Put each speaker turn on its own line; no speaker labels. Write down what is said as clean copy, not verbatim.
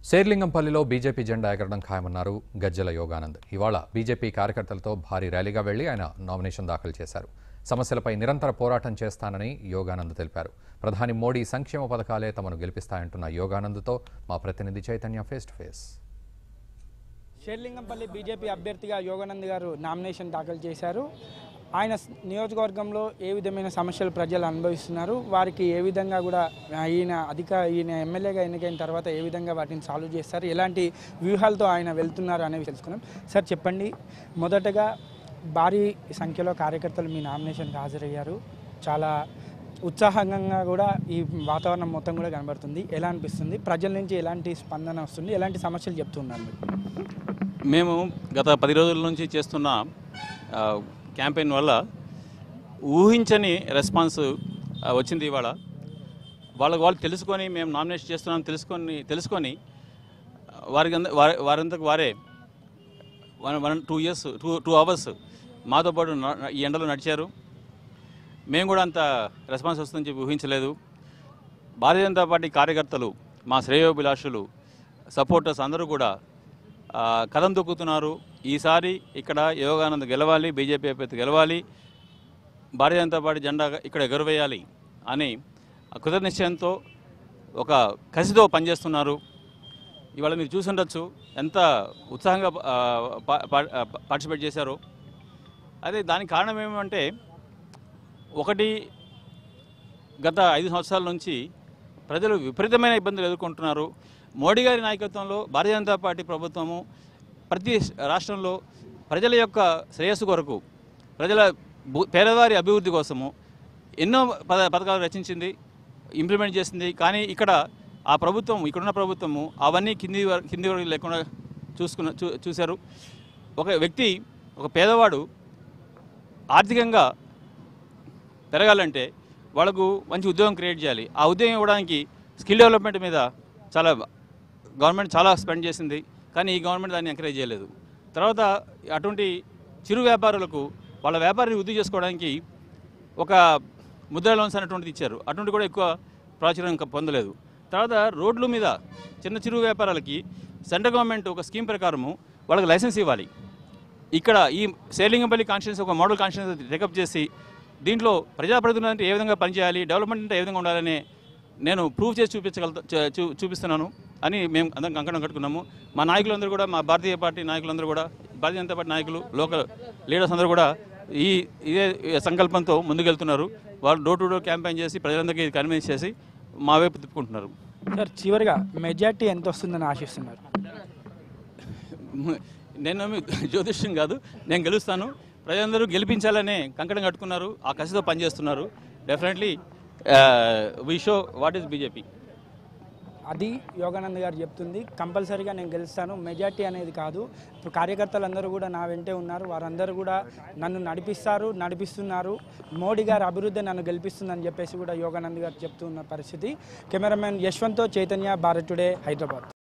శేర్లింగంపల్లిలో BJP జెండా ఎగరడం ఖాయమన్నారు గజ్జల యోగానంద్. ఇవాళ బీజేపీ కార్యకర్తలతో భారీ ర్యాలీగా వెళ్లి ఆయన నామినేషన్ దాఖలు చేశారు. సమస్యలపై నిరంతర పోరాటం చేస్తానని యోగానంద్ తెలిపారు. ప్రధాని మోడీ సంక్షేమ పథకాలే తమను గెలిపిస్తాయంటున్న యోగానంద్తో మా ప్రతినిధి Chaitanya face to face.
Serilingampally BJP అభ్యర్థిగా యోగానంద్ గారు నామినేషన్ దాఖలు చేశారు. ఆయన నియోజకవర్గంలో ఏ విధమైన సమస్యలు ప్రజలు అనుభవిస్తున్నారు, వారికి ఏ విధంగా కూడా ఈయన ఎమ్మెల్యేగా ఎన్నికైన తర్వాత ఏ విధంగా వాటిని సాల్వ్ చేస్తారు, ఎలాంటి వ్యూహాలతో ఆయన వెళ్తున్నారు అనేవి తెలుసుకున్నాం. సార్ చెప్పండి, మొదటగా భారీ సంఖ్యలో కార్యకర్తలు మీ నామినేషన్కి హాజరయ్యారు. చాలా ఉత్సాహంగా కూడా ఈ వాతావరణం మొత్తం కూడా కనబడుతుంది. ఎలా అనిపిస్తుంది? ప్రజల నుంచి ఎలాంటి స్పందన వస్తుంది? ఎలాంటి సమస్యలు చెప్తున్నారు మీరు?
మేము గత 10 రోజుల నుంచి చేస్తున్న క్యాంపెయిన్ వల్ల ఊహించని రెస్పాన్స్ వచ్చింది. ఇవాళ వాళ్ళు తెలుసుకొని మేము నామినేషన్ చేస్తున్నాం తెలుసుకొని వారంతకు వారే 2 అవర్స్ మాతో పాటు ఈ ఎండలో నడిచారు. మేము కూడా అంత రెస్పాన్స్ వస్తుందని చెప్పి ఊహించలేదు. భారతీయ జనతా పార్టీ కార్యకర్తలు, మా శ్రేయోభిలాషులు, సపోర్టర్స్ అందరూ కూడా కదం తొక్కుతున్నారు. ఈసారి ఇక్కడ యోగానంద్ గెలవాలి, బీజేపీ అభ్యర్థి గెలవాలి, భారతీయ జనతా పార్టీ జెండా ఇక్కడ ఎగురవేయాలి అని కృతనిశ్చయంతో ఒక కసితో పనిచేస్తున్నారు. ఇవాళ మీరు చూసుండొచ్చు ఎంత ఉత్సాహంగా పార్టిసిపేట్ చేశారో. అదే దానికి కారణం ఏమంటే, ఒకటి, గత 5 సంవత్సరాల నుంచి ప్రజలు విపరీతమైన ఇబ్బందులు ఎదుర్కొంటున్నారు. మోడీ గారి నాయకత్వంలో భారతీయ జనతా పార్టీ ప్రభుత్వము ప్రతి రాష్ట్రంలో ప్రజల యొక్క శ్రేయస్సు కొరకు, ప్రజల పేదవారి అభివృద్ధి కోసము ఎన్నో పథకాలు రచించింది, ఇంప్లిమెంట్ చేసింది. కానీ ఇక్కడ ఆ ప్రభుత్వం, ఇక్కడున్న ప్రభుత్వము అవన్నీ కింది వరకు లేకుండా చూశారు. ఒక వ్యక్తి, ఒక పేదవాడు ఆర్థికంగా పెరగాలంటే వాళ్ళకు మంచి ఉద్యోగం క్రియేట్ చేయాలి. ఆ ఉద్యోగం ఇవ్వడానికి స్కిల్ డెవలప్మెంట్ మీద గవర్నమెంట్ చాలా స్పెండ్ చేసింది. కానీ ఈ గవర్నమెంట్ దాన్ని ఎంకరేజ్ చేయలేదు. తర్వాత అటువంటి చిరు వ్యాపారులకు వాళ్ళ వ్యాపారాన్ని వృద్ధి చేసుకోవడానికి ఒక ముద్రా లోన్స్ అనేటువంటిది ఇచ్చారు. అటువంటి కూడా ఎక్కువ ప్రాచుర్యం పొందలేదు. తర్వాత రోడ్ల మీద చిరు వ్యాపారాలకి సెంట్రల్ గవర్నమెంట్ ఒక స్కీమ్ ప్రకారము వాళ్ళకి లైసెన్స్ ఇవ్వాలి. ఇక్కడ ఈ శేర్లింగంపల్లి కాన్స్టిట్యున్సీ ఒక మోడల్ కాన్స్టిట్యున్సీ టేకప్ చేసి దీంట్లో ప్రజాప్రతినిధులు అంటే ఏ విధంగా పనిచేయాలి, డెవలప్మెంట్ అంటే ఏ విధంగా ఉండాలని నేను ప్రూవ్ చేసి చూపిస్తున్నాను అని మేము అందరం కంకణం కట్టుకున్నాము. మా నాయకులందరూ కూడా, మా భారతీయ పార్టీ నాయకులందరూ కూడా, భారతీయ జనతా పార్టీ నాయకులు, లోకల్ లీడర్స్ అందరూ కూడా ఇదే సంకల్పంతో ముందుకెళ్తున్నారు. వాళ్ళు డోర్ టు డోర్ క్యాంపెయిన్ చేసి ప్రజలందరికీ కన్విన్స్ చేసి మా వైపు తిప్పుకుంటున్నారు.
సార్, చివరిగా మెజార్టీ ఎంత వస్తుందని ఆశిస్తున్నారు?
నేను జ్యోతిష్యం కాదు, నేను గెలుస్తాను. ప్రజలందరూ గెలిపించాలనే కంకణం కట్టుకున్నారు, ఆ కసితో పనిచేస్తున్నారు. Definitely we show what is BJP.
అది యోగానంద్ గారు చెప్తుంది. కంపల్సరీగా నేను గెలుస్తాను, మెజార్టీ అనేది కాదు. ఇప్పుడు కార్యకర్తలందరూ కూడా నా వెంటే ఉన్నారు. వారందరూ కూడా నన్ను నడిపిస్తున్నారు. మోడీ గారి అభివృద్ధి నన్ను గెలిపిస్తుందని చెప్పేసి కూడా యోగానంద్ గారు చెప్తున్న పరిస్థితి. కెమెరామెన్ యశ్వంత్తో చైతన్య, భారత్ టుడే, హైదరాబాద్.